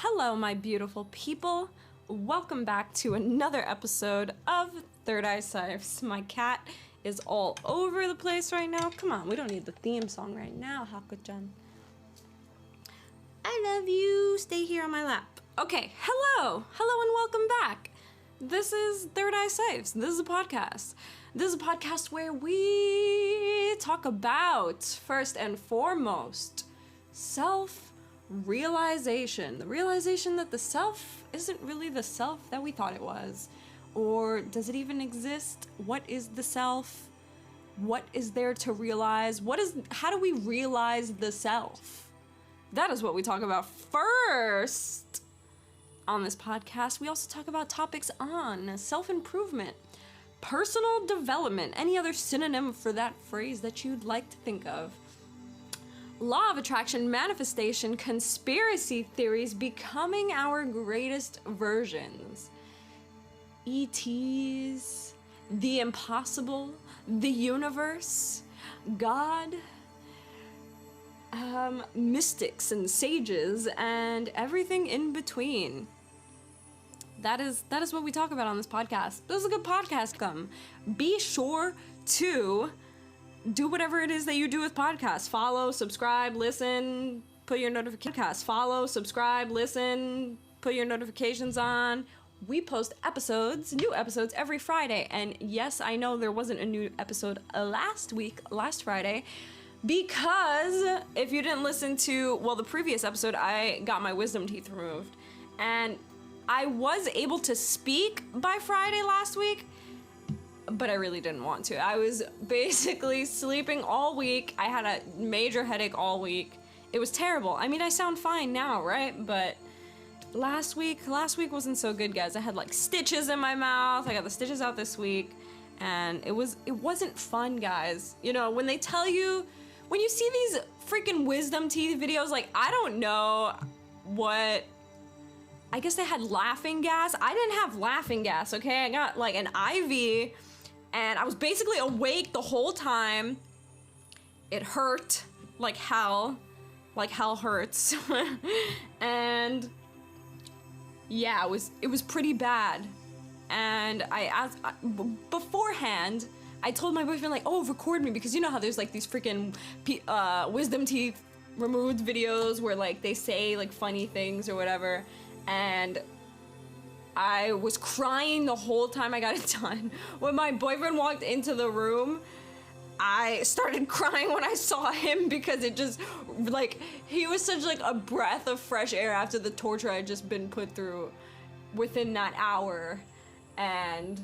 Hello, my beautiful people. Welcome back to another episode of ThirdEyeCyphs. My cat is all over the place right now. Come on, we don't need the theme song right now, Haku-chan. I love you. Stay here on my lap. Okay, hello and welcome back. This is ThirdEyeCyphs. This is a podcast. This is a podcast where we talk about, first and foremost, self-realization. The realization that the self isn't really the self that we thought it was. Or does it even exist? What is the self? What is there to realize? How do we realize the self? That is what we talk about first on this podcast. We also talk about topics on self-improvement, personal development, any other synonym for that phrase that you'd like to think of. Law of attraction, manifestation, conspiracy theories, becoming our greatest versions. ETs, the impossible, the universe, God, mystics and sages, and everything in between. That is what we talk about on this podcast. This is a good podcast. Be sure to do whatever it is that you do with podcasts. Follow, subscribe, listen, put your notifications. Follow, subscribe, listen, put your notifications on. We post new episodes every Friday. And yes, I know there wasn't a new episode last Friday, because if you didn't listen to, the previous episode, I got my wisdom teeth removed. And I was able to speak by Friday last week, but I really didn't want to. I was basically sleeping all week. I had a major headache all week. It was terrible. I mean, I sound fine now, right? But last week wasn't so good, guys. I had like stitches in my mouth. I got the stitches out this week, and it wasn't fun, guys. You know, when you see these freaking wisdom teeth videos, like, I don't know what, I guess they had laughing gas. I didn't have laughing gas, okay? I got like an IV, and I was basically awake the whole time. It hurt like hell hurts. And yeah, it was pretty bad. And beforehand, I told my boyfriend, like, oh, record me, because you know how there's like these freaking wisdom teeth removed videos where like they say like funny things or whatever. And I was crying the whole time I got it done. When my boyfriend walked into the room, I started crying when I saw him, because it just, like, he was such like a breath of fresh air after the torture I'd just been put through within that hour. And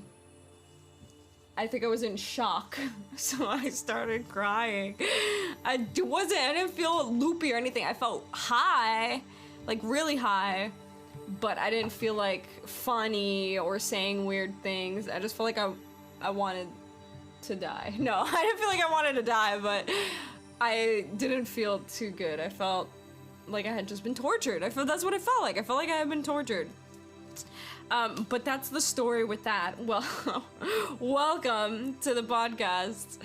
I think I was in shock, so I started crying. I didn't feel loopy or anything. I felt high, like really high, but I didn't feel like funny or saying weird things. I just felt like I wanted to die. No, I didn't feel like I wanted to die, but I didn't feel too good. I felt like I had just been tortured. That's what it felt like. I felt like I had been tortured. But that's the story with that. Well, welcome to the podcast.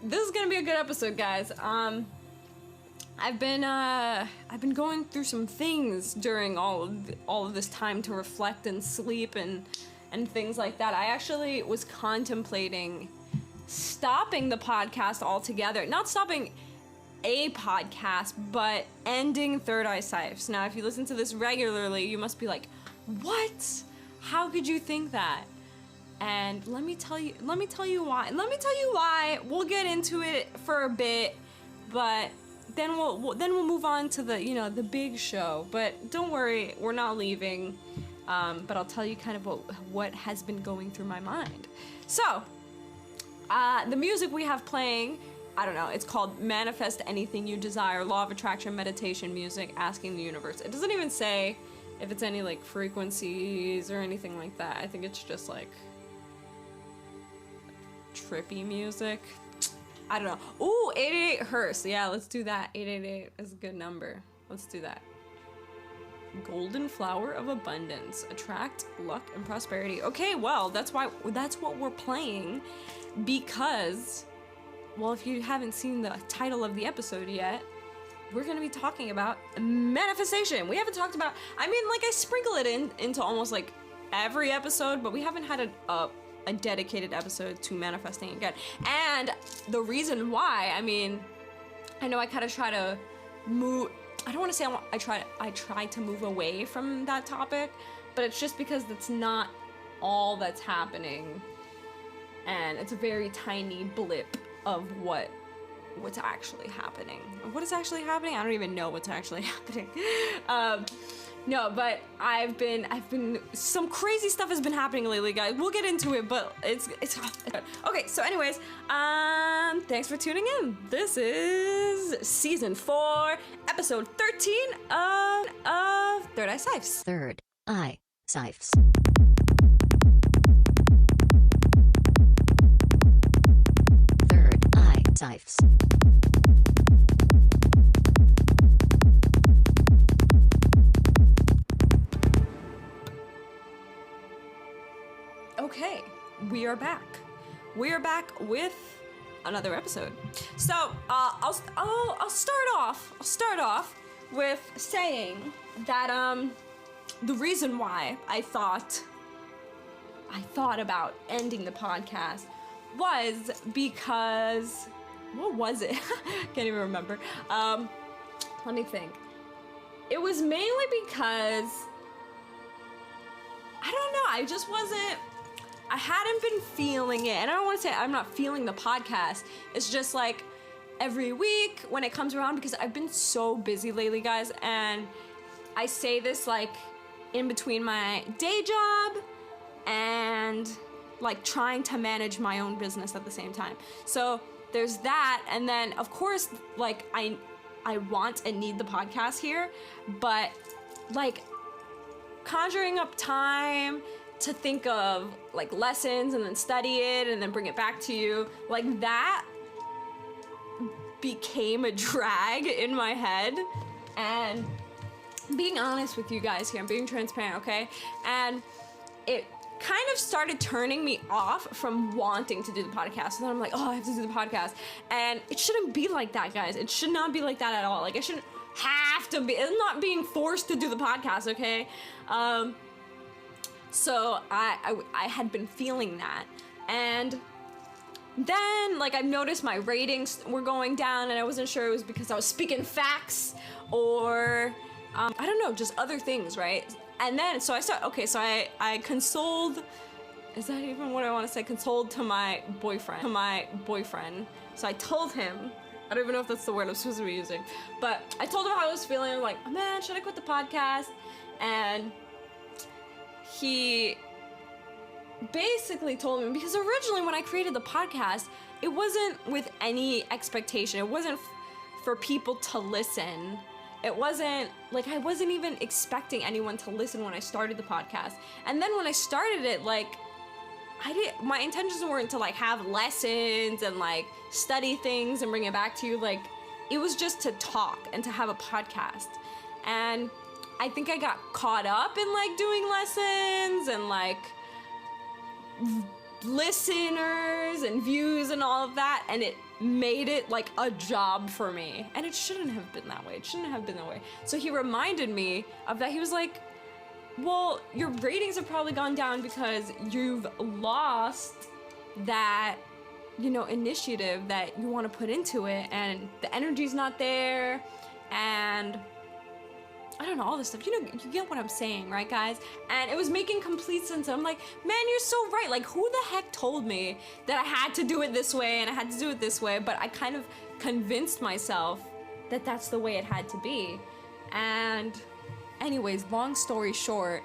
This is gonna be a good episode, guys. I've been going through some things during all of this time to reflect and sleep and things like that. I actually was contemplating stopping the podcast altogether. Not stopping a podcast, but ending ThirdEyeCyphs. Now, if you listen to this regularly, you must be like, what? How could you think that? And let me tell you why. We'll get into it for a bit, but then we'll move on to the big show. But don't worry, we're not leaving. But I'll tell you kind of what has been going through my mind. So, the music we have playing, I don't know, it's called Manifest Anything You Desire, Law of Attraction Meditation Music, Asking the Universe. It doesn't even say if it's any like frequencies or anything like that. I think it's just like trippy music. I don't know. Ooh, 888 Hertz. Yeah, let's do that. 888 is a good number. Let's do that. Golden Flower of Abundance. Attract luck and prosperity. Okay, well, that's what we're playing, because, well, if you haven't seen the title of the episode yet, we're gonna be talking about manifestation. We haven't talked about, I mean, like, I sprinkle it into almost like every episode, but we haven't had a dedicated episode to manifesting again. And the reason why, I mean, I know I kind of try to move, I don't want to say I try to move away from that topic, but it's just because that's not all that's happening, and it's a very tiny blip of what's actually happening. What is actually happening? I don't even know what's actually happening. No, but I've been some crazy stuff has been happening lately, guys. We'll get into it, but it's okay. So, anyways, thanks for tuning in. This is season 4, episode 13 of ThirdEyeCyphs. ThirdEyeCyphs. ThirdEyeCyphs. Okay, we are back. We are back with another episode. So I'll start off with saying that the reason why I thought about ending the podcast was because, what was it? Can't even remember. Let me think. It was mainly because I don't know. I hadn't been feeling it. And I don't want to say I'm not feeling the podcast. It's just like every week when it comes around, because I've been so busy lately, guys. And I say this like in between my day job and like trying to manage my own business at the same time. So there's that. And then of course, like I want and need the podcast here, but like conjuring up time to think of like lessons and then study it and then bring it back to you, like that became a drag in my head. And being honest with you guys here, I'm being transparent, okay? And it kind of started turning me off from wanting to do the podcast. So then I'm like, oh, I have to do the podcast. And it shouldn't be like that, guys. It should not be like that at all. Like, I shouldn't have to be, it's not being forced to do the podcast, okay? So I had been feeling that. And then, like, I've noticed my ratings were going down, and I wasn't sure it was because I was speaking facts or, I don't know, just other things, right? And then, so I consoled, is that even what I want to say? Consoled to my boyfriend. So I told him, I don't even know if that's the word I'm supposed to be using, but I told him how I was feeling. I'm like, oh, man, should I quit the podcast? And he basically told me, because originally when I created the podcast, it wasn't with any expectation. It wasn't for people to listen. It wasn't, like, I wasn't even expecting anyone to listen when I started the podcast. And then when I started it, like, my intentions weren't to, like, have lessons and, like, study things and bring it back to you. Like, it was just to talk and to have a podcast. And I think I got caught up in, like, doing lessons and, like, listeners and views and all of that, and it made it like a job for me, and it shouldn't have been that way. So he reminded me of that. He was like, well, your ratings have probably gone down because you've lost that, you know, initiative that you want to put into it, and the energy's not there, and I don't know, all this stuff. You know, you get what I'm saying, right, guys? And it was making complete sense. I'm like, man, you're so right. Like, who the heck told me that I had to do it this way and I had to do it this way? But I kind of convinced myself that that's the way it had to be. And anyways, long story short,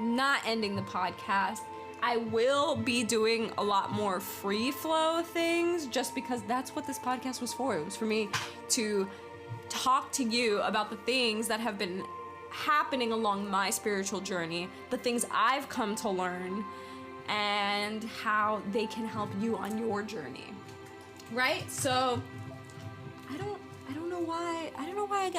not ending the podcast. I will be doing a lot more free flow things just because that's what this podcast was for. It was for me to talk to you about the things that have been happening along my spiritual journey, the things I've come to learn, and how they can help you on your journey, right? So I don't know why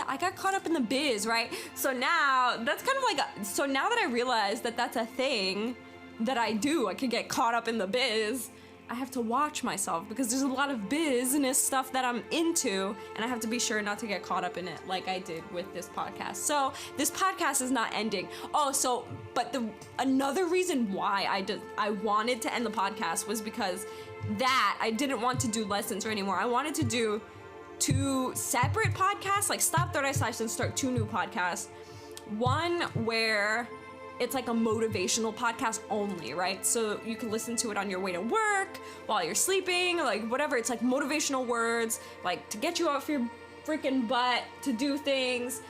I got caught up in the biz, right? So now that's kind of like so now that I realize that that's a thing that I do, I can get caught up in the biz. I have to watch myself because there's a lot of business stuff that I'm into, and I have to be sure not to get caught up in it like I did with this podcast. So this podcast is not ending. But another reason why I wanted to end the podcast was because that I didn't want to do lessons anymore. I wanted to do 2 separate podcasts, like stop ThirdEyeCyphs and start 2 new podcasts. One where it's like a motivational podcast only, right? So you can listen to it on your way to work, while you're sleeping, like whatever. It's like motivational words, like to get you off your freaking butt, to do things.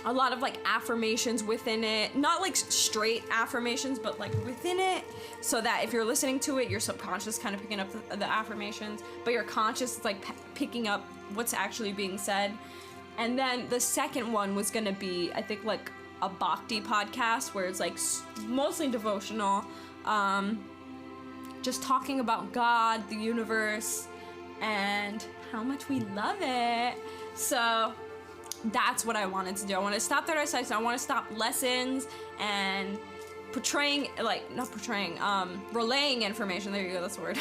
A lot of like affirmations within it. Not like straight affirmations, but like within it. So that if you're listening to it, your subconscious kind of picking up the affirmations, but your conscious is like picking up what's actually being said. And then the second one was gonna be, I think, like a bhakti podcast where it's like mostly devotional, just talking about God, the universe, and how much we love it. So that's what I wanted to do. I want to stop ThirdEyeCyphs. I want to stop lessons and relaying information. There you go, that's the word.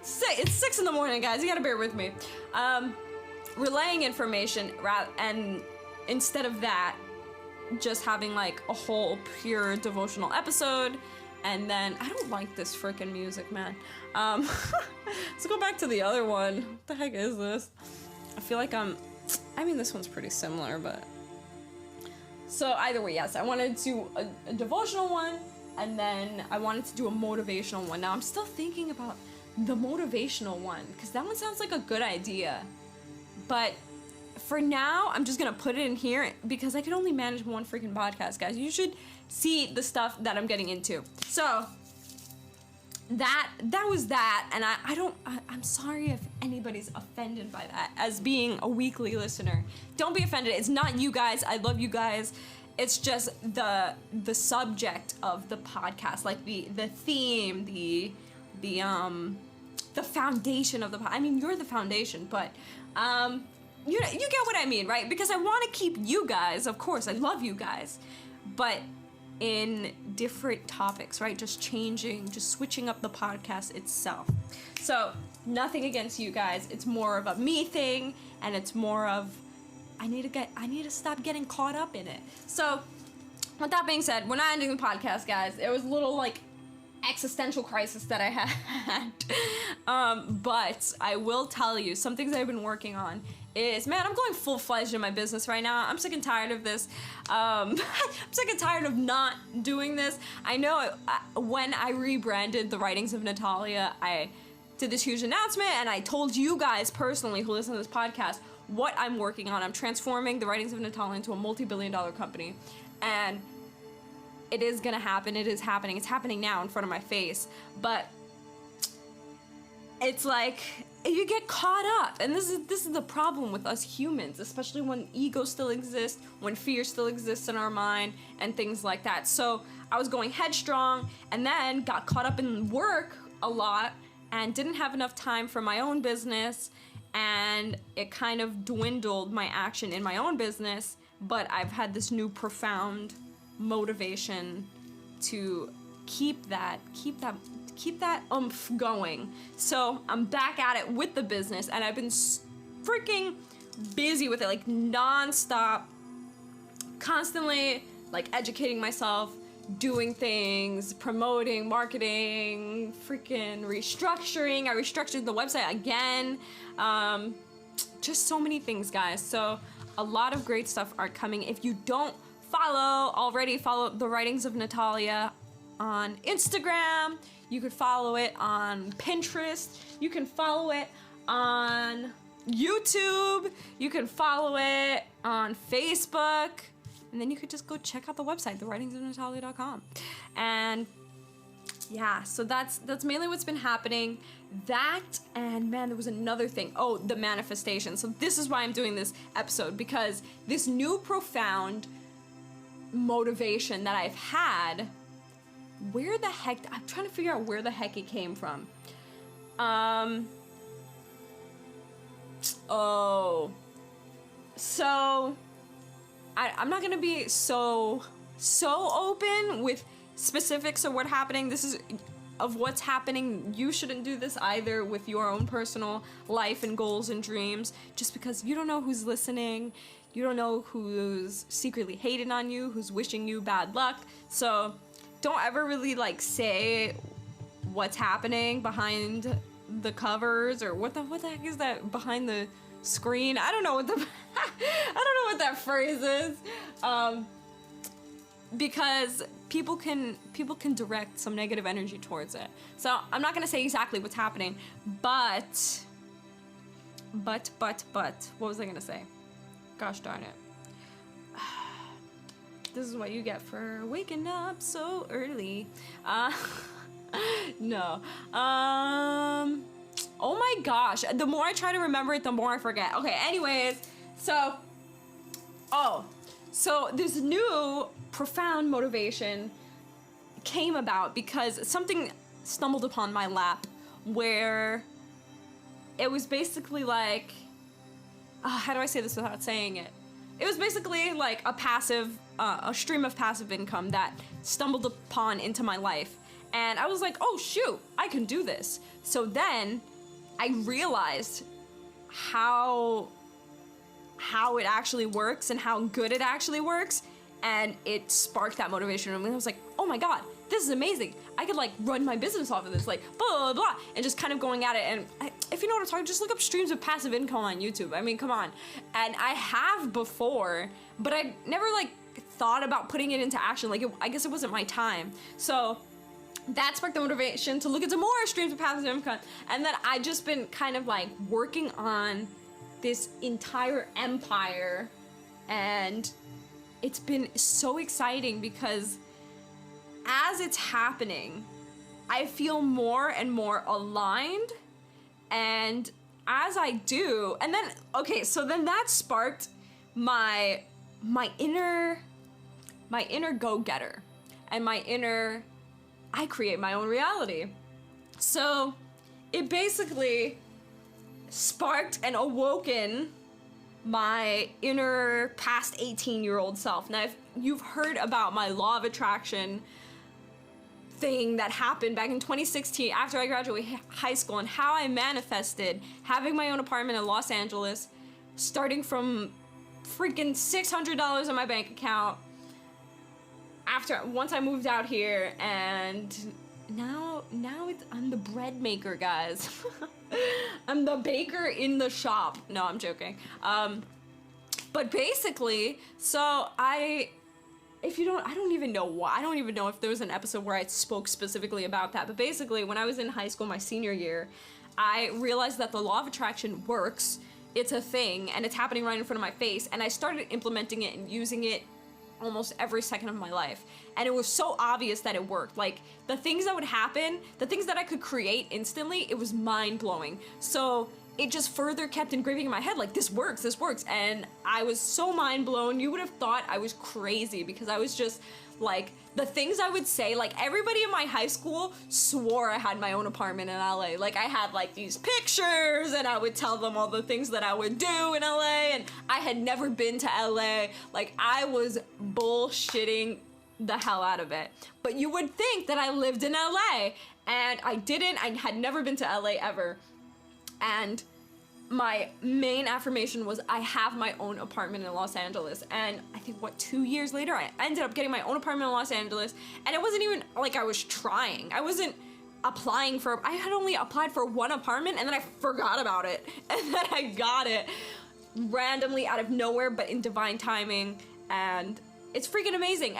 It's 6 in the morning, guys. You gotta bear with me. Relaying information, and instead of that, just having like a whole pure devotional episode. And then I don't like this freaking music, man. Let's go back to the other one. What the heck is this? I feel like this one's pretty similar, but so either way, yes, I wanted to do a devotional one, and then I wanted to do a motivational one. Now I'm still thinking about the motivational one because that one sounds like a good idea, but for now, I'm just gonna put it in here because I can only manage one freaking podcast, guys. You should see the stuff that I'm getting into. So that was that, and I'm sorry if anybody's offended by that as being a weekly listener. Don't be offended. It's not you guys. I love you guys. It's just the subject of the podcast, like the theme, the foundation of the podcast. I mean, you're the foundation, but you get what I mean, right? Because I want to keep you guys, of course, I love you guys, but in different topics, right? Just switching up the podcast itself. So nothing against you guys. It's more of a me thing, and it's more of I need to stop getting caught up in it. So with that being said, we're not ending the podcast, guys. It was a little like existential crisis that I had. But I will tell you some things I've been working on is, man, I'm going full-fledged in my business right now. I'm sick and tired of this. I'm sick and tired of not doing this. I know when I rebranded the Writings of Natalia, I did this huge announcement, and I told you guys personally who listen to this podcast what I'm working on. I'm transforming the Writings of Natalia into a multi-billion-dollar company, and it is gonna happen. It is happening. It's happening now in front of my face. But it's like you get caught up, and this is the problem with us humans, especially when ego still exists, when fear still exists in our mind, and things like that. So I was going headstrong, and then got caught up in work a lot, and didn't have enough time for my own business, and it kind of dwindled my action in my own business. But I've had this new profound motivation to keep that oomph going. So I'm back at it with the business, and I've been freaking busy with it, like non-stop, constantly like educating myself, doing things, promoting, marketing, freaking restructuring. I restructured the website again. Just so many things, guys. So a lot of great stuff are coming. If you don't follow the Writings of Natalia on Instagram. You could follow it on Pinterest. You can follow it on YouTube. You can follow it on Facebook. And then you could just go check out the website, thewritingsofnatalia.com. And yeah, so that's mainly what's been happening. That, and man, there was another thing. Oh, the manifestation. So this is why I'm doing this episode, because this new profound motivation that I've had, where the heck, I'm trying to figure out where the heck it came from. So I'm not gonna be so open with specifics of what's happening. This is of what's happening. You shouldn't do this either with your own personal life and goals and dreams, just because you don't know who's listening. You don't know who's secretly hating on you, who's wishing you bad luck. So don't ever really like say what's happening behind the covers, or what the heck is that behind the screen? I don't know what the I don't know what that phrase is. Because people can direct some negative energy towards it. So I'm not gonna say exactly what's happening, but what was I gonna say? Gosh darn it. This is what you get for waking up so early. No. Oh my gosh. The more I try to remember it, the more I forget. Okay, anyways, so this new profound motivation came about because something stumbled upon my lap where it was basically like, how do I say this without saying it? It was basically like a stream of passive income that stumbled upon into my life. And I was like, oh shoot, I can do this. So then I realized how it actually works and how good it actually works. And it sparked that motivation in me. I was like, oh my God, this is amazing. I could like run my business off of this, like blah, blah, blah, and just kind of going at it. And if you know what I'm talking, just look up streams of passive income on YouTube. I mean, come on. And I have before, but I never like thought about putting it into action. Like, I guess it wasn't my time. So that sparked the motivation to look into more streams of passive income. And then I just been kind of like working on this entire empire, and it's been so exciting because as it's happening, I feel more and more aligned. And as I do, and then, okay, so then that sparked my inner go-getter and my inner, I create my own reality. So it basically sparked and awoken my inner past 18-year-old self. Now, if you've heard about my law of attraction thing that happened back in 2016 after I graduated high school, and how I manifested having my own apartment in Los Angeles, starting from freaking $600 in my bank account once I moved out here, and now I'm the bread maker, guys. I'm the baker in the shop. No, I'm joking. But basically, so I don't even know why. I don't even know if there was an episode where I spoke specifically about that. But basically, when I was in high school, my senior year, I realized that the law of attraction works. It's a thing, and it's happening right in front of my face. And I started implementing it and using it almost every second of my life. And it was so obvious that it worked. Like, the things that would happen, the things that I could create instantly, it was mind-blowing. So it just further kept engraving in my head, like, this works. And I was so mind-blown. You would have thought I was crazy, because I was just, like, the things I would say, like, everybody in my high school swore I had my own apartment in LA. Like, I had, like, these pictures, and I would tell them all the things that I would do in LA, and I had never been to LA. Like, I was bullshitting the hell out of it. But you would think that I lived in LA, and I didn't. I had never been to LA ever. And my main affirmation was, I have my own apartment in Los Angeles. And I think, 2 years later, I ended up getting my own apartment in Los Angeles. And it wasn't even like I was trying. I wasn't applying for, I had only applied for one apartment, and then I forgot about it. And then I got it randomly out of nowhere, but in divine timing. And it's freaking amazing.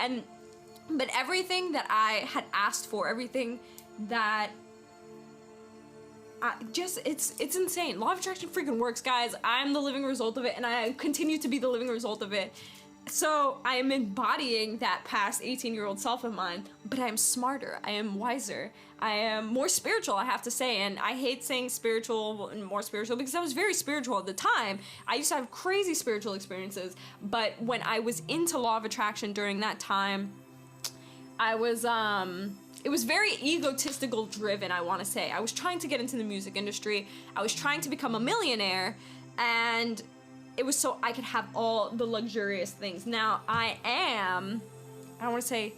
But everything that I had asked for, everything that it's insane. Law of attraction freaking works, guys. I'm the living result of it, and I continue to be the living result of it. So I am embodying that past 18-year-old self of mine, but I am smarter. I am wiser. I am more spiritual, I have to say. And I hate saying spiritual and more spiritual, because I was very spiritual at the time. I used to have crazy spiritual experiences. But when I was into law of attraction during that time, I was, it was very egotistical driven, I want to say. I was trying to get into the music industry. I was trying to become a millionaire, and it was so I could have all the luxurious things. Now, I want to say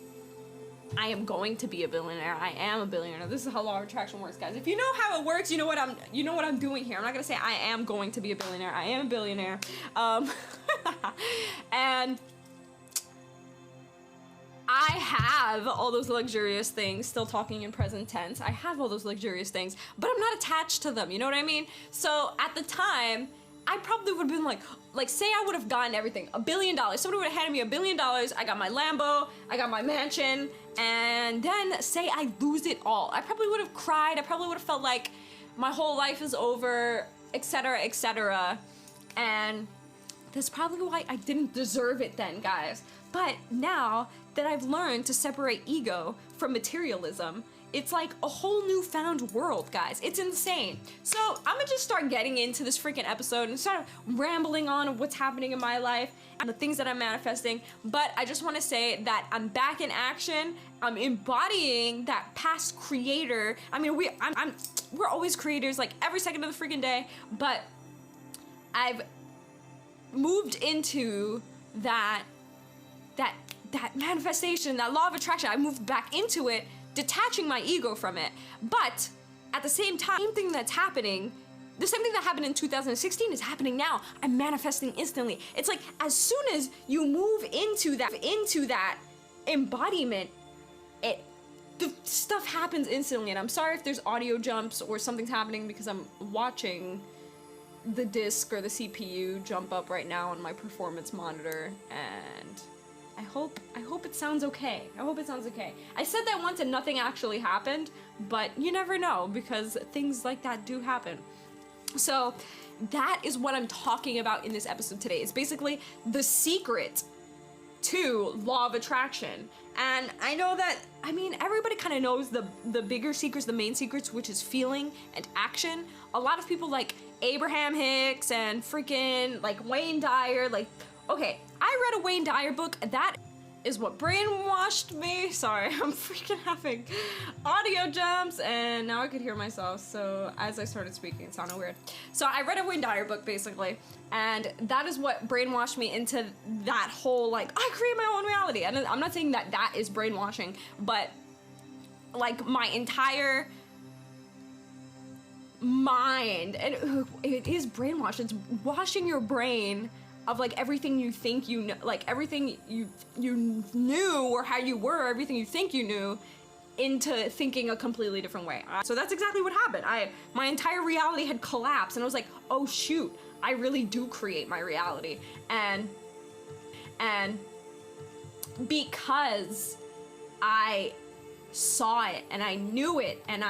I am going to be a billionaire. I am a billionaire. This is how law of attraction works, guys. If you know how it works, you know what I'm doing here. I'm not gonna say I am going to be a billionaire. I am a billionaire. And I have all those luxurious things, still talking in present tense. I have all those luxurious things, but I'm not attached to them, you know what I mean? So at the time, I probably would have been like say I would have gotten everything, $1 billion. Somebody would have handed me $1 billion, I got my Lambo, I got my mansion, and then say I lose it all. I probably would have cried, I probably would have felt like my whole life is over, etc., etc. And that's probably why I didn't deserve it then, guys. But now that I've learned to separate ego from materialism, it's like a whole newfound world, guys. It's insane. So I'm gonna just start getting into this freaking episode and start rambling on what's happening in my life and the things that I'm manifesting. But I just want to say that I'm back in action. I'm embodying that past creator. I mean, we're always creators, like every second of the freaking day. But I've moved into that manifestation, that law of attraction. I moved back into it, detaching my ego from it. But at the same time, the same thing that's happening, the same thing that happened in 2016 is happening now. I'm manifesting instantly. It's like as soon as you move into that embodiment, the stuff happens instantly. And I'm sorry if there's audio jumps or something's happening because I'm watching the disk or the CPU jump up right now on my performance monitor, and I hope it sounds okay. I hope it sounds okay. I said that once and nothing actually happened, but you never know because things like that do happen. So that is what I'm talking about in this episode today. It's basically the secret to law of attraction. And I know that, I mean, everybody kind of knows the bigger secrets, the main secrets, which is feeling and action. A lot of people like Abraham Hicks and freaking like Wayne Dyer, like, okay, I read a Wayne Dyer book. That is what brainwashed me. Sorry, I'm freaking having audio jumps and now I could hear myself. So as I started speaking, it sounded weird. So I read a Wayne Dyer book basically, and that is what brainwashed me into that whole like, I create my own reality. And I'm not saying that that is brainwashing, but like my entire mind, and it is brainwash. It's washing your brain of like everything you think you know, like everything you knew or how you were, everything you think you knew, into thinking a completely different way. So that's exactly what happened. My entire reality had collapsed, and I was like, oh shoot, I really do create my reality. And because I saw it and I knew it and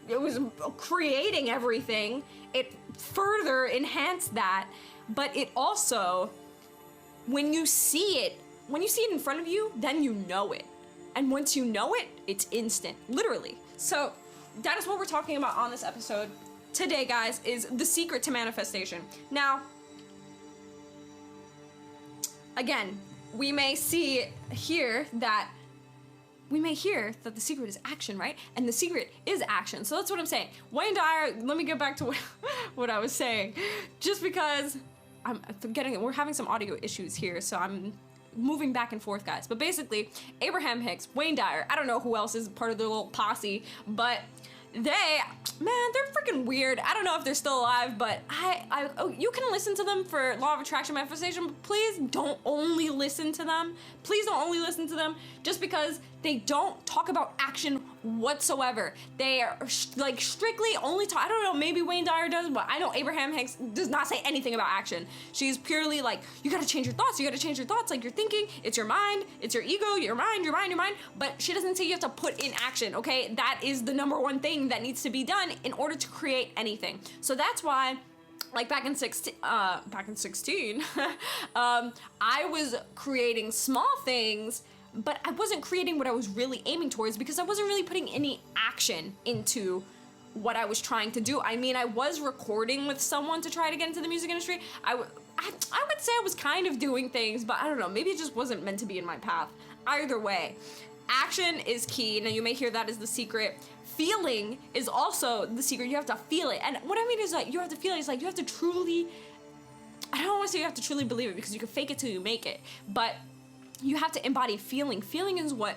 it was creating everything, it further enhanced that. But it also, when you see it in front of you, then you know it. And once you know it, it's instant, literally. So that is what we're talking about on this episode today, guys, is the secret to manifestation. Now, again, we may hear that the secret is action, right? And the secret is action. So that's what I'm saying. Wayne Dyer, let me get back to what I was saying. Just because we're having some audio issues here, so I'm moving back and forth, guys. But basically, Abraham Hicks, Wayne Dyer, I don't know who else is part of their little posse, but they're freaking weird. I don't know if they're still alive, but you can listen to them for law of attraction manifestation, but please don't only listen to them. Please don't only listen to them just because they don't talk about action whatsoever. They are like strictly only talk. I don't know, maybe Wayne Dyer does, but I know Abraham Hicks does not say anything about action. She's purely like, you gotta change your thoughts. You gotta change your thoughts. Like, you're thinking, it's your mind, it's your ego, your mind. But she doesn't say you have to put in action, okay? That is the number one thing that needs to be done in order to create anything. So that's why, like back in 16, I was creating small things, but I wasn't creating what I was really aiming towards because I wasn't really putting any action into what I was trying to do. I mean, I was recording with someone to try to get into the music industry. I would say I was kind of doing things, but I don't know, maybe it just wasn't meant to be in my path. Either way, action is key. Now, you may hear that as the secret. Feeling is also the secret. You have to feel it. And what I mean is like, you have to feel it. It's like you have to truly, I don't want to say you have to truly believe it because you can fake it till you make it, but you have to embody feeling. Feeling is what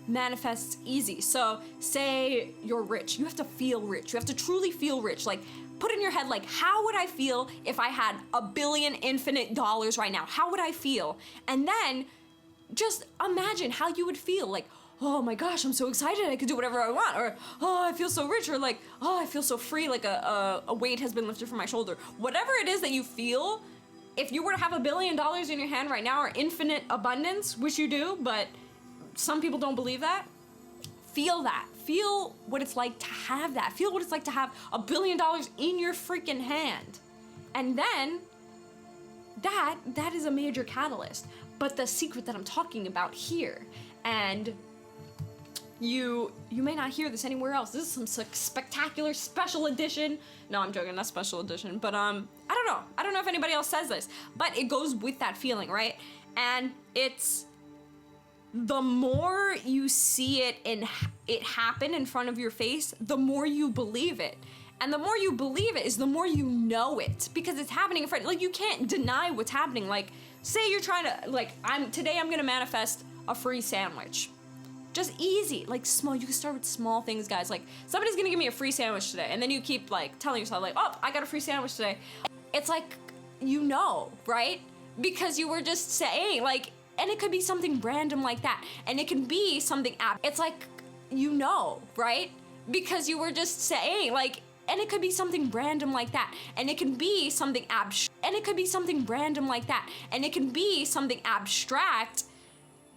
manifests easy. So say you're rich, you have to feel rich. You have to truly feel rich. Like, put in your head, like, how would I feel if I had $1 billion infinite dollars right now? How would I feel? And then just imagine how you would feel. Like, oh my gosh, I'm so excited, I could do whatever I want. Or, oh, I feel so rich. Or like, oh, I feel so free, like a weight has been lifted from my shoulder. Whatever it is that you feel, if you were to have $1 billion in your hand right now, or infinite abundance, which you do, but some people don't believe that, feel that. Feel what it's like to have that. Feel what it's like to have $1 billion in your freaking hand. And then that is a major catalyst. But the secret that I'm talking about here, and you may not hear this anywhere else. This is some spectacular special edition. No, I'm joking, not special edition. But I don't know if anybody else says this, but it goes with that feeling, right? And it's the more you see it and it happen in front of your face, the more you believe it. And the more you believe it is the more you know it, because it's happening in front. Like, you can't deny what's happening. Like, say you're trying to, like, today I'm gonna manifest a free sandwich. Just easy, like small. You can start with small things, guys. Like, somebody's gonna give me a free sandwich today, and then you keep like telling yourself, like, oh, I got a free sandwich today. It's like, you know, right? Because you were just saying, like, and it could be something random like that, and it can be something it's like, you know, right? Because you were just saying, like, and it could be something random like that, and it can be something and it could be something random like that, and it can be something abstract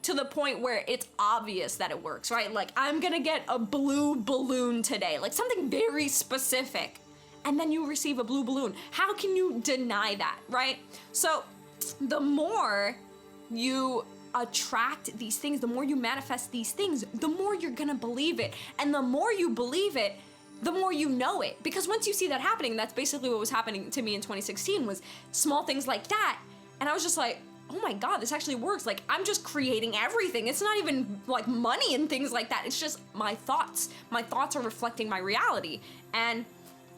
to the point where it's obvious that it works, right? Like, I'm gonna get a blue balloon today, like something very specific, and then you receive a blue balloon. How can you deny that, right? So the more you attract these things, the more you manifest these things, the more you're gonna believe it. And the more you believe it, the more you know it. Because once you see that happening, that's basically what was happening to me in 2016, was small things like that. And I was just like, oh my God, this actually works. Like, I'm just creating everything. It's not even like money and things like that. It's just my thoughts. My thoughts are reflecting my reality. And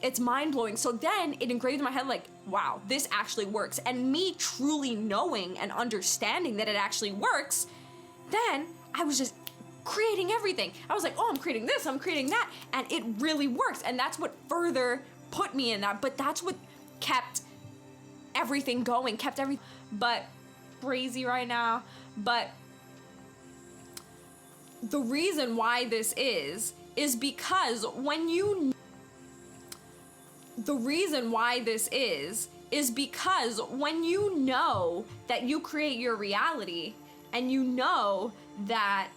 it's mind-blowing. So then it engraved in my head, like, wow, this actually works. And me truly knowing and understanding that it actually works, then I was just creating everything. I was like, oh, I'm creating this, I'm creating that, and it really works. And that's what further put me in that. But that's what kept everything going, but crazy right now. But the reason why this is because when you because when you know that you create your reality, and you know that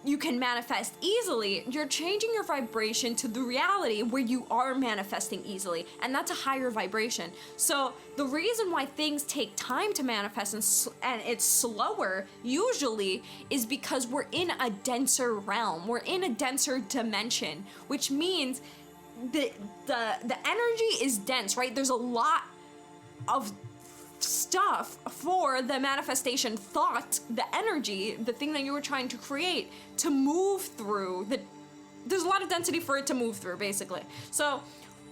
you can manifest easily, you're changing your vibration to the reality where you are manifesting easily, and that's a higher vibration. So the reason why things take time to manifest and it's slower usually is because we're in a denser realm, we're in a denser dimension, which means the energy is dense, right? There's a lot of stuff for the manifestation thought, the energy, the thing that you were trying to create to move through. There's a lot of density for it to move through, basically. So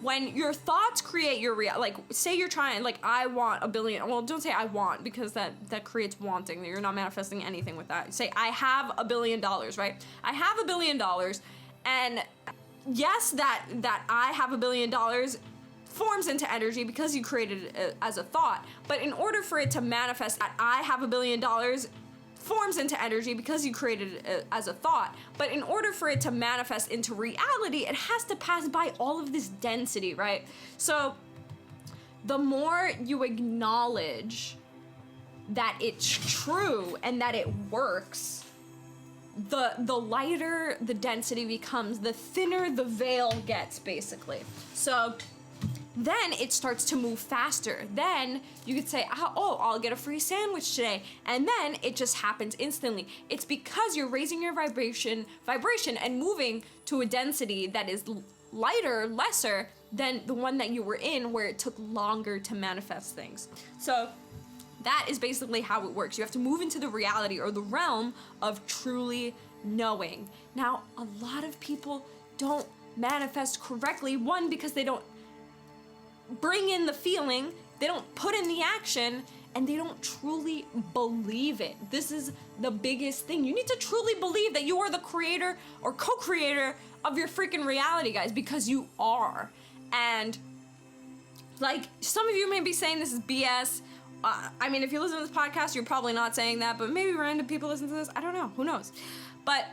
when your thoughts create your like, say you're trying, like, I want $1 billion. Well, don't say I want, because that creates wanting. You're not manifesting anything with that. Say I have $1 billion, right? I have $1 billion, and yes, that I have $1 billion forms into energy because you created it as a thought. But in order for it to manifest, that I have $1 billion forms into energy because you created it as a thought. But in order for it to manifest into reality, it has to pass by all of this density, right? So the more you acknowledge that it's true and that it works, the lighter the density becomes, the thinner the veil gets, basically. So then it starts to move faster. Then you could say, oh, I'll get a free sandwich today. And then it just happens instantly. It's because you're raising your vibration and moving to a density that is lighter, lesser than the one that you were in, where it took longer to manifest things. So that is basically how it works. You have to move into the reality or the realm of truly knowing. Now, a lot of people don't manifest correctly. One, because they don't bring in the feeling, they don't put in the action, and they don't truly believe it. This is the biggest thing. You need to truly believe that you are the creator or co-creator of your freaking reality, guys, because you are. And like, some of you may be saying this is BS. I mean, if you listen to this podcast, you're probably not saying that, but maybe random people listen to this. I don't know. Who knows? But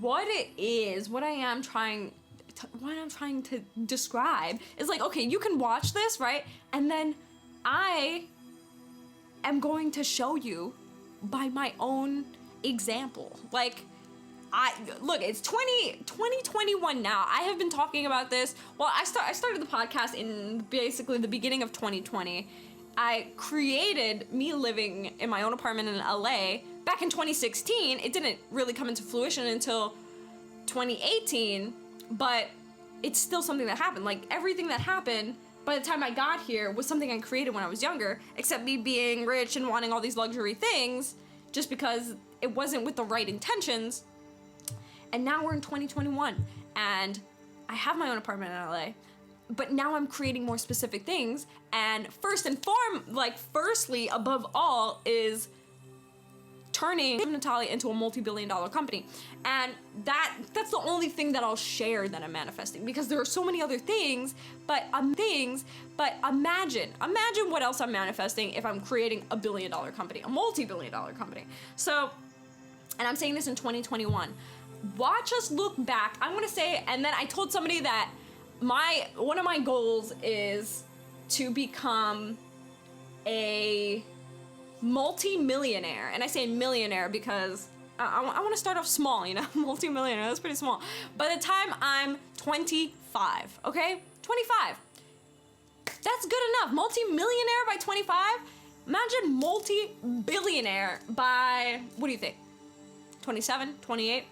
what it is, what I'm trying to describe is like, okay, you can watch this, right? And then I am going to show you by my own example. Like, look, it's 2021 now. I have been talking about this. Well, I started the podcast in basically the beginning of 2020. I created me living in my own apartment in LA back in 2016. It didn't really come into fruition until 2018, but it's still something that happened. Like, everything that happened by the time I got here was something I created when I was younger, except me being rich and wanting all these luxury things just because it wasn't with the right intentions. And now we're in 2021, and I have my own apartment in LA, but now I'm creating more specific things. And firstly, above all, is turning Natalia into a multi-billion-dollar company. And that's the only thing that I'll share that I'm manifesting, because there are so many other things, but imagine what else I'm manifesting if I'm creating a billion-dollar company, a multi-billion-dollar company. So, and I'm saying this in 2021. Watch us look back. I want to say, and then I told somebody that one of my goals is to become a multi-millionaire. And I say millionaire because I want to start off small, you know, multi-millionaire, that's pretty small. By the time I'm 25, okay? 25. That's good enough. Multi-millionaire by 25? Imagine multi-billionaire by, what do you think? 27, 28?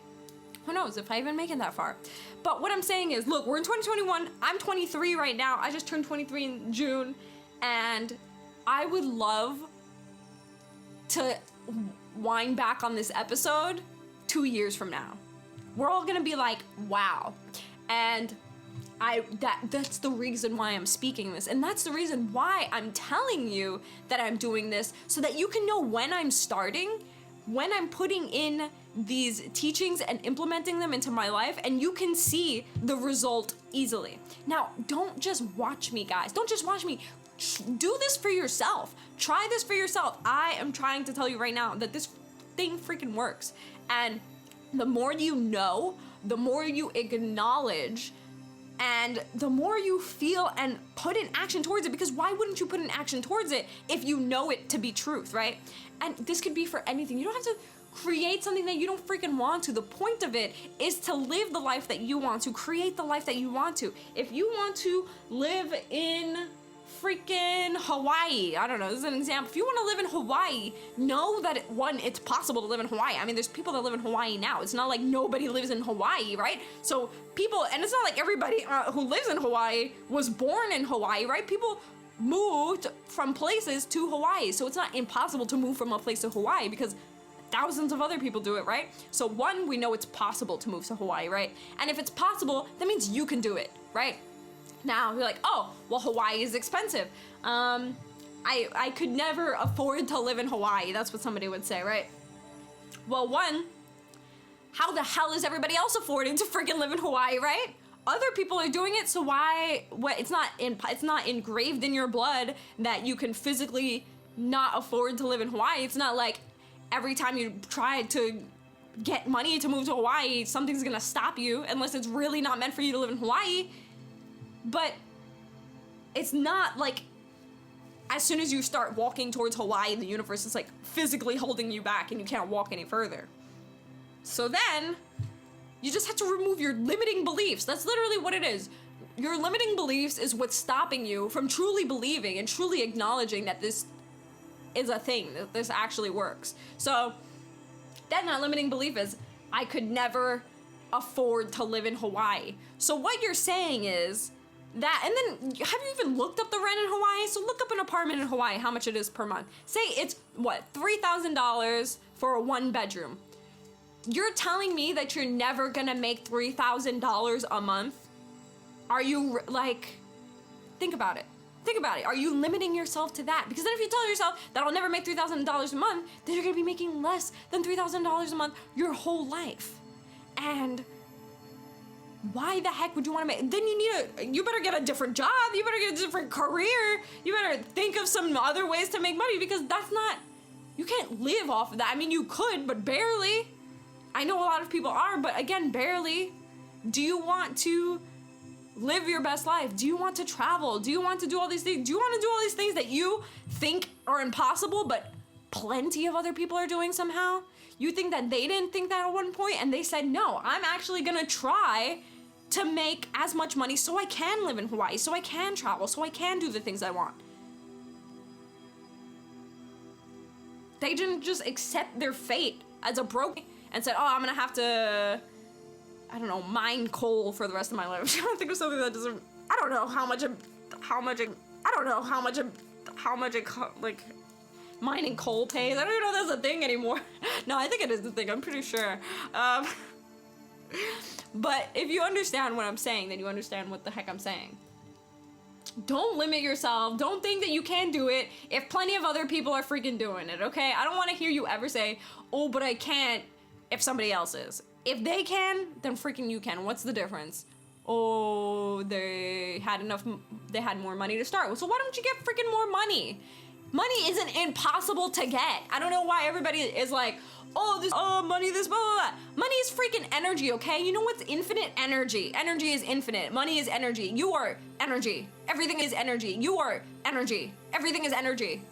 Who knows if I even make it that far. But what I'm saying is, look, we're in 2021. I'm 23 right now. I just turned 23 in June. And I would love to wind back on this episode 2 years from now. We're all gonna be like, wow. And that's the reason why I'm speaking this. And that's the reason why I'm telling you that I'm doing this, so that you can know when I'm starting, when I'm putting in these teachings and implementing them into my life, and you can see the result easily. Now, don't just watch me, guys. Don't just watch me. Do this for yourself. Try this for yourself. I am trying to tell you right now that this thing freaking works. And the more you know, the more you acknowledge, and the more you feel and put in action towards it, because why wouldn't you put in action towards it if you know it to be truth, right? And this could be for anything. You don't have to create something that you don't freaking want to. The point of it is to live the life that you want to, create the life that you want to. If you want to live in freaking Hawaii, I don't know, this is an example. If you want to live in Hawaii, know that it's possible to live in Hawaii. I mean, there's people that live in Hawaii now. It's not like nobody lives in Hawaii, right? So people, and it's not like everybody who lives in Hawaii was born in Hawaii, right? People moved from places to Hawaii. So it's not impossible to move from a place to Hawaii, because thousands of other people do it, right? So one, we know it's possible to move to Hawaii, right? And if it's possible, that means you can do it, right? Now, you're like, oh, well, Hawaii is expensive. I could never afford to live in Hawaii. That's what somebody would say, right? Well, one, how the hell is everybody else affording to freaking live in Hawaii, right? Other people are doing it, so why? It's not engraved in your blood that you can physically not afford to live in Hawaii. It's not like every time you try to get money to move to Hawaii, something's gonna stop you, unless it's really not meant for you to live in Hawaii. But it's not like as soon as you start walking towards Hawaii, the universe is like physically holding you back and you can't walk any further. So then you just have to remove your limiting beliefs. That's literally what it is. Your limiting beliefs is what's stopping you from truly believing and truly acknowledging that this is a thing, that this actually works. So then that limiting belief is, I could never afford to live in Hawaii. So what you're saying is that, and then have you even looked up the rent in Hawaii? So look up an apartment in Hawaii, how much it is per month. Say it's, what, $3,000 for a one bedroom. You're telling me that you're never gonna make $3,000 a month? Are you, like, think about it. Think about it. Are you limiting yourself to that? Because then if you tell yourself that I'll never make $3,000 a month, then you're gonna be making less than $3,000 a month your whole life. And why the heck would you want to make? Then you better get a different job. You better get a different career. You better think of some other ways to make money, because you can't live off of that. I mean, you could, but barely. I know a lot of people are, but again, barely. Do you want to live your best life? Do you want to travel? Do you want to do all these things? Do you want to do all these things that you think are impossible, but plenty of other people are doing somehow? You think that they didn't think that at one point and they said, no, I'm actually gonna try to make as much money so I can live in Hawaii, so I can travel, so I can do the things I want. They didn't just accept their fate as a broke and said, oh, I'm gonna have to, I don't know, mine coal for the rest of my life. I'm trying to think of something that doesn't, I don't know how much like mining coal pays. I don't even know if that's a thing anymore. No, I think it is a thing, I'm pretty sure. But if you understand what I'm saying, then you understand what the heck I'm saying. Don't limit yourself. Don't think that you can do it if plenty of other people are freaking doing it, okay? I don't want to hear you ever say, oh, but I can't if somebody else is. If they can, then freaking you can. What's the difference? Oh, they had more money to start with. So why don't you get freaking more money? Money isn't impossible to get. I don't know why everybody is like, money, this, blah, blah, blah. Money is freaking energy, okay? You know what's infinite? Energy. Energy is infinite. Money is energy. You are energy. Everything is energy. You are energy. Everything is energy.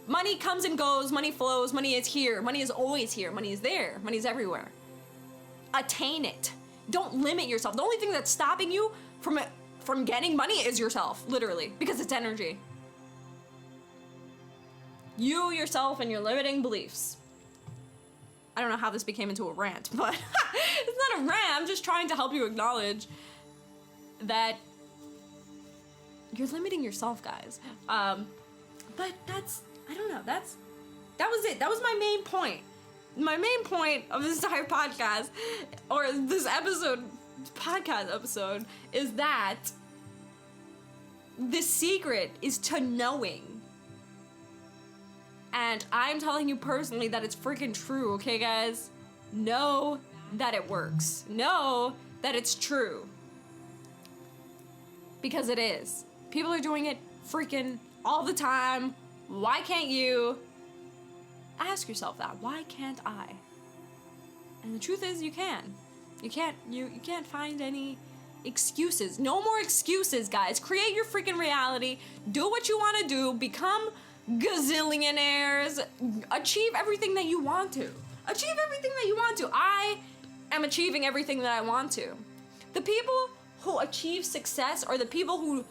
Money comes and goes. Money flows. Money is here. Money is always here. Money is there. Money is everywhere. Attain it. Don't limit yourself. The only thing that's stopping you from getting money is yourself, literally, because it's energy. You, yourself, and your limiting beliefs. I don't know how this became into a rant, but it's not a rant. I'm just trying to help you acknowledge that you're limiting yourself, guys. But I don't know, that was it. That was my main point. My main point of this entire podcast, or this podcast episode, is that the secret is to knowing. And I'm telling you personally that it's freaking true, okay, guys? Know that it works. Know that it's true. Because it is. People are doing it freaking all the time. Why can't you? Ask yourself that. Why can't I? And the truth is, you can. You can't find any excuses. No more excuses, guys. Create your freaking reality. Do what you want to do. Become gazillionaires. Achieve everything that you want to. Achieve everything that you want to. I am achieving everything that I want to. The people who achieve success are the people who,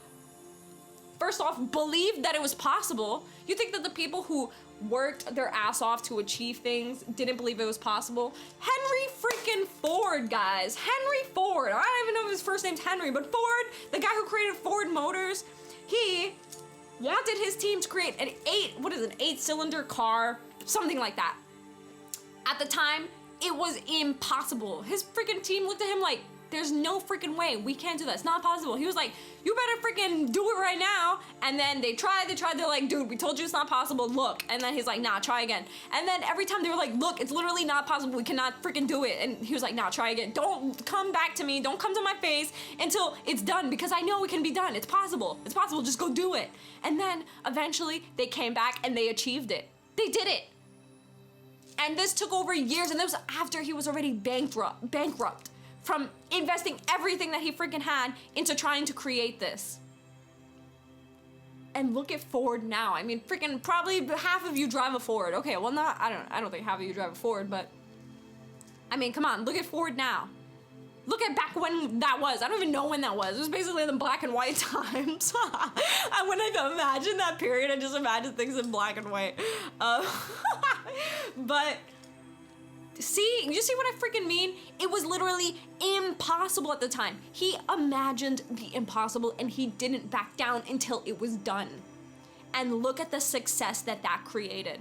first off, believed that it was possible. You think that the people who worked their ass off to achieve things didn't believe it was possible? Henry freaking Ford, guys. Henry Ford. I don't even know if his first name's Henry, but Ford, the guy who created Ford Motors, he wanted his team to create an 8-cylinder car, something like that. At the time, it was impossible. His freaking team looked at him like, there's no freaking way, we can't do that, it's not possible. He was like, you better freaking do it right now. And then they tried, they're like, dude, we told you it's not possible, look. And then he's like, nah, try again. And then every time they were like, look, it's literally not possible, we cannot freaking do it. And he was like, nah, try again. Don't come back to me, don't come to my face until it's done, because I know it can be done, it's possible, just go do it. And then eventually they came back and they achieved it. They did it. And this took over years, and this was after he was already bankrupt from investing everything that he freaking had into trying to create this. And look at Ford now. I mean, freaking probably half of you drive a Ford. Okay, well, I don't think half of you drive a Ford, but I mean, come on, look at Ford now. Look at back when that was. I don't even know when that was. It was basically in the black and white times. And when I imagine that period, I just imagine things in black and white. But see, you see what I freaking mean? It was literally impossible at the time. He imagined the impossible and he didn't back down until it was done. And look at the success that created.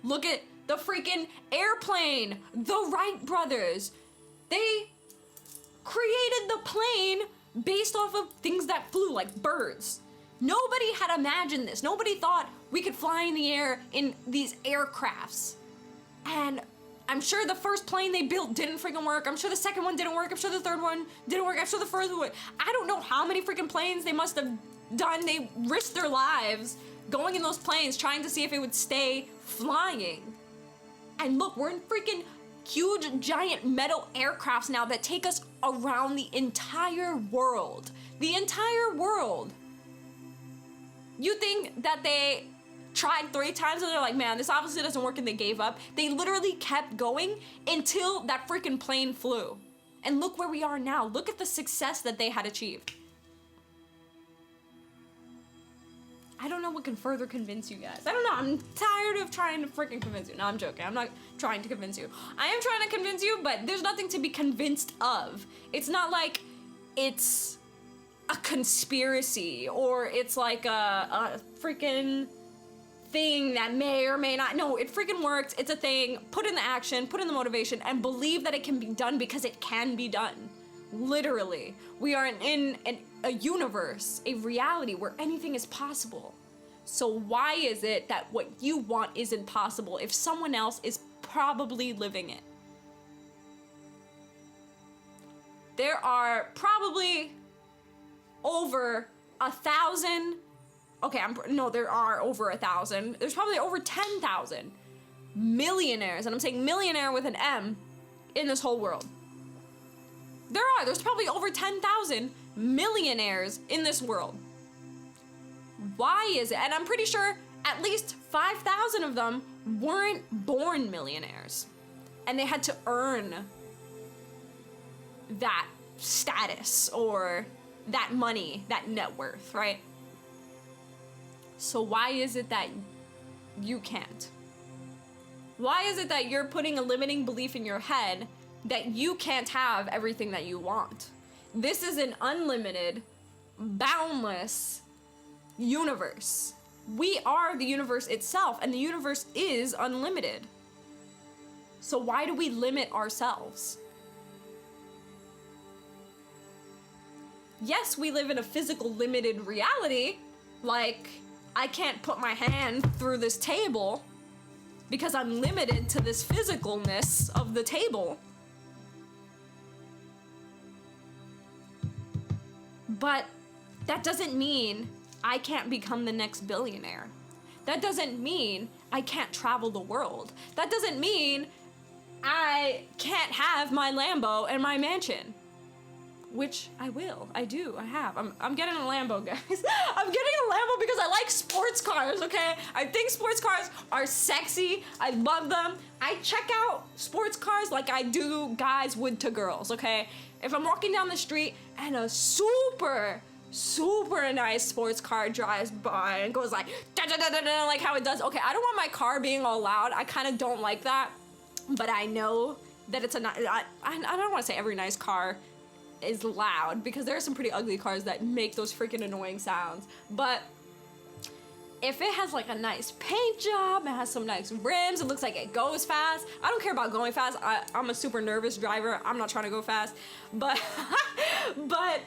Look at the freaking airplane. The Wright brothers. They created the plane based off of things that flew, like birds. Nobody had imagined this. Nobody thought we could fly in the air in these aircrafts. And I'm sure the first plane they built didn't freaking work. I'm sure the second one didn't work. I'm sure the third one didn't work. I'm sure the first one. I don't know how many freaking planes they must have done. They risked their lives going in those planes trying to see if it would stay flying. And look, we're in freaking huge, giant metal aircrafts now that take us around the entire world. The entire world. You think that they tried 3 times and they're like, man, this obviously doesn't work, and they gave up? They literally kept going until that freaking plane flew. And look where we are now. Look at the success that they had achieved. I don't know what can further convince you guys. I don't know. I'm tired of trying to freaking convince you. No, I'm joking. I'm not trying to convince you. I am trying to convince you, but there's nothing to be convinced of. It's not like it's a conspiracy or it's like a freaking thing that may or may not. No, it freaking works. It's a thing. Put in the action, put in the motivation, and believe that it can be done, because it can be done. Literally. We are in a universe, a reality where anything is possible. So why is it that what you want isn't possible if someone else is probably living it? There are probably over 1,000. Okay, there are over 1,000. There's probably over 10,000 millionaires, and I'm saying millionaire with an M, in this whole world. There's probably over 10,000 millionaires in this world. Why is it? And I'm pretty sure at least 5,000 of them weren't born millionaires, and they had to earn that status or that money, that net worth, right? So why is it that you can't? Why is it that you're putting a limiting belief in your head that you can't have everything that you want? This is an unlimited, boundless universe. We are the universe itself, and the universe is unlimited. So why do we limit ourselves? Yes, we live in a physical, limited reality. Like, I can't put my hand through this table because I'm limited to this physicalness of the table. But that doesn't mean I can't become the next billionaire. That doesn't mean I can't travel the world. That doesn't mean I can't have my Lambo and my mansion. Which I will. I do. I have. I'm getting a Lambo, guys. I'm getting a Lambo because I like sports cars, okay? I think sports cars are sexy. I love them. I check out sports cars like I do guys would to girls, okay? If I'm walking down the street and a super nice sports car drives by and goes like, da-da-da-da-da, like how it does. Okay, I don't want my car being all loud. I kind of don't like that. But I know that it's I don't want to say every nice car is loud, because there are some pretty ugly cars that make those freaking annoying sounds. But if it has like a nice paint job, it has some nice rims, it looks like it goes fast. I don't care about going fast. I'm a super nervous driver. I'm not trying to go fast. But but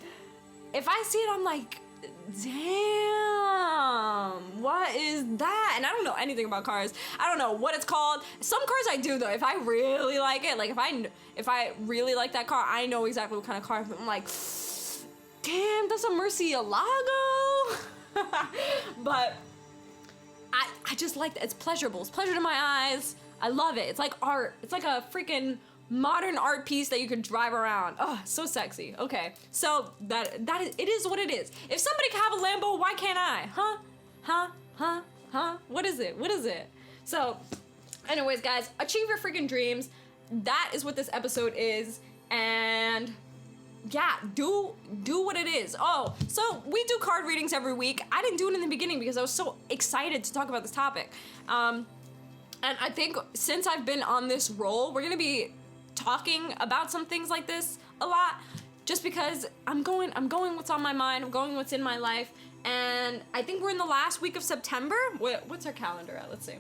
if I see it, I'm like, damn, what is that? And I don't know anything about cars. I don't know what it's called. Some cars I do though. If I really like it, like if I really like that car, I know exactly what kind of car. I'm like, damn, that's a Murcielago. But I just like that. It's pleasurable. It's pleasure to my eyes. I love it. It's like art. It's like a freaking modern art piece that you could drive around. Oh, so sexy. Okay, so that is, it is what it is. If somebody can have a Lambo, why can't I? Huh? What is it? So, anyways, guys, achieve your freaking dreams. That is what this episode is, and yeah, do what it is. Oh, so we do card readings every week. I didn't do it in the beginning because I was so excited to talk about this topic. And I think since I've been on this roll, we're gonna be talking about some things like this a lot, just because I'm going what's on my mind, I'm going what's in my life, and I think we're in the last week of September. What's our calendar at? Let's see.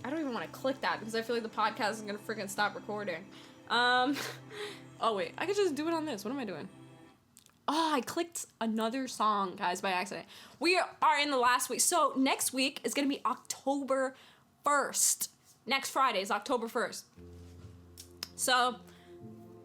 I don't even want to click that because I feel like the podcast is gonna freaking stop recording. Oh wait, I could just do it on this. What am I doing? Oh, I clicked another song, guys, by accident. We are in the last week. So next week is going to be October 1st. Next Friday is October 1st. So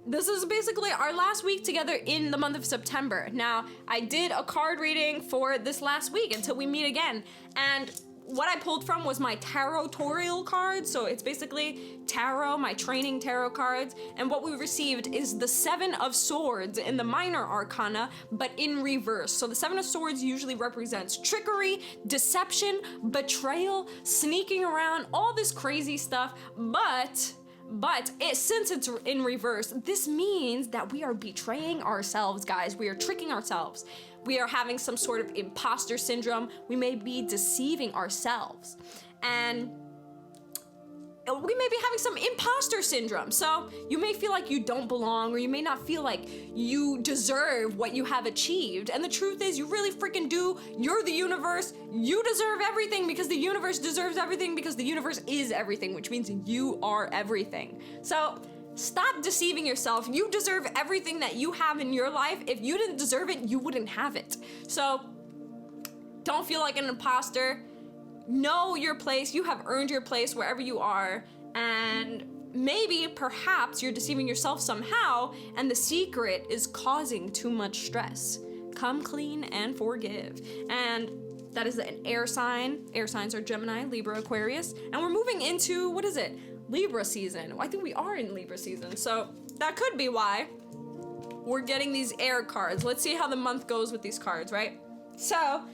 this is basically our last week together in the month of September. Now, I did a card reading for this last week until we meet again. And what I pulled from was my Tarotorial card. So it's basically tarot, my training tarot cards. And what we received is the Seven of Swords in the minor arcana, but in reverse. So the Seven of Swords usually represents trickery, deception, betrayal, sneaking around, all this crazy stuff. But since it's in reverse, this means that we are betraying ourselves, guys. We are tricking ourselves. We are having some sort of imposter syndrome. We may be deceiving ourselves. And we may be having some imposter syndrome. So you may feel like you don't belong, or you may not feel like you deserve what you have achieved. And the truth is, you really freaking do. You're the universe. You deserve everything because the universe deserves everything because the universe is everything, which means you are everything. So stop deceiving yourself. You deserve everything that you have in your life. If you didn't deserve it, you wouldn't have it. So don't feel like an imposter. Know your place. You have earned your place wherever you are. And maybe, perhaps, you're deceiving yourself somehow, and the secret is causing too much stress. Come clean and forgive. And that is an air sign. Air signs are Gemini, Libra, Aquarius. And we're moving into, what is it? Libra season. I think we are in Libra season. So that could be why we're getting these air cards. Let's see how the month goes with these cards, right? So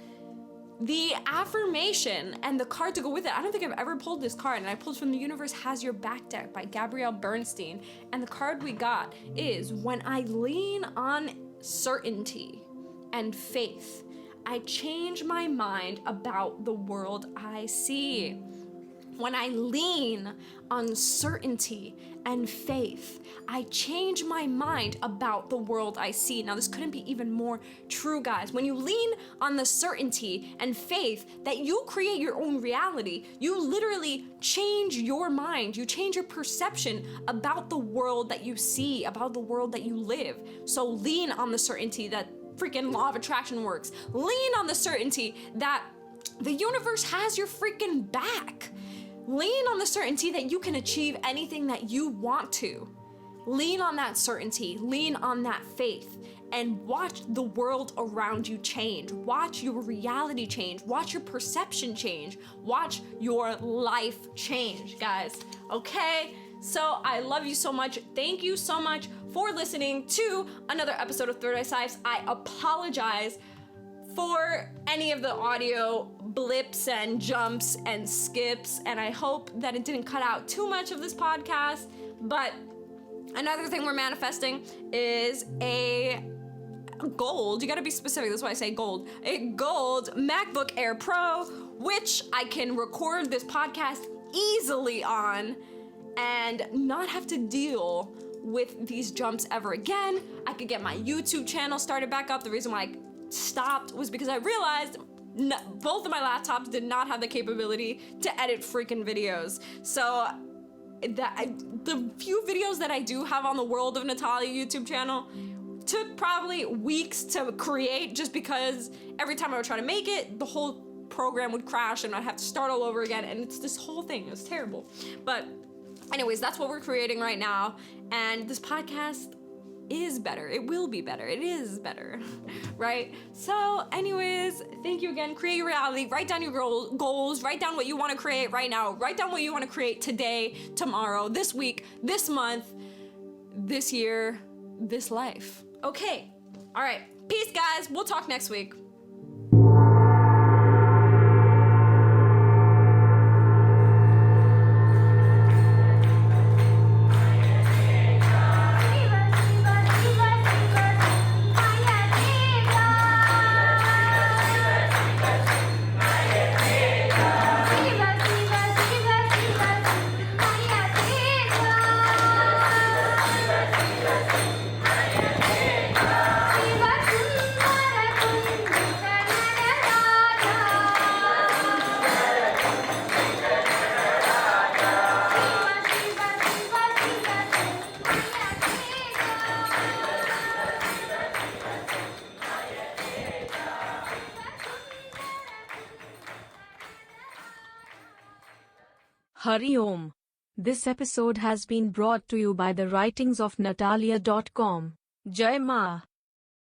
the affirmation and the card to go with it, I don't think I've ever pulled this card, and I pulled from the Universe Has Your Back deck by Gabrielle Bernstein, and the card we got is, when I lean on certainty and faith, I change my mind about the world I see. When I lean on certainty and faith, I change my mind about the world I see. Now, this couldn't be even more true, guys. When you lean on the certainty and faith that you create your own reality, you literally change your mind. You change your perception about the world that you see, about the world that you live. So lean on the certainty that freaking law of attraction works. Lean on the certainty that the universe has your freaking back. Lean on the certainty that you can achieve anything that you want to. Lean on that certainty, lean on that faith, and watch the world around you change. Watch your reality change. Watch your perception change. Watch your life change, guys. Okay? So I love you so much. Thank you so much for listening to another episode of ThirdEyeCyphs. I apologize for any of the audio blips and jumps and skips, and I hope that it didn't cut out too much of this podcast. But another thing we're manifesting is a gold, you gotta be specific, that's why I say gold, a gold MacBook Air Pro, which I can record this podcast easily on and not have to deal with these jumps ever again. I could get my YouTube channel started back up. The reason why I stopped was because I realized both of my laptops did not have the capability to edit freaking videos. So the few videos that I do have on the World of Natalia YouTube channel took probably weeks to create, just because every time I would try to make it, the whole program would crash and I'd have to start all over again, and it's this whole thing. It was terrible. But anyways, that's what we're creating right now, and this podcast is better. It will be better. It is better, right? So anyways, thank you again. Create your reality. Write down your goals. Write down what you want to create right now. Write down what you want to create today, tomorrow, this week, this month, this year, this life. Okay. All right. Peace, guys. We'll talk next week. Hari Om. This episode has been brought to you by the writings of Natalia.com. Jai Ma.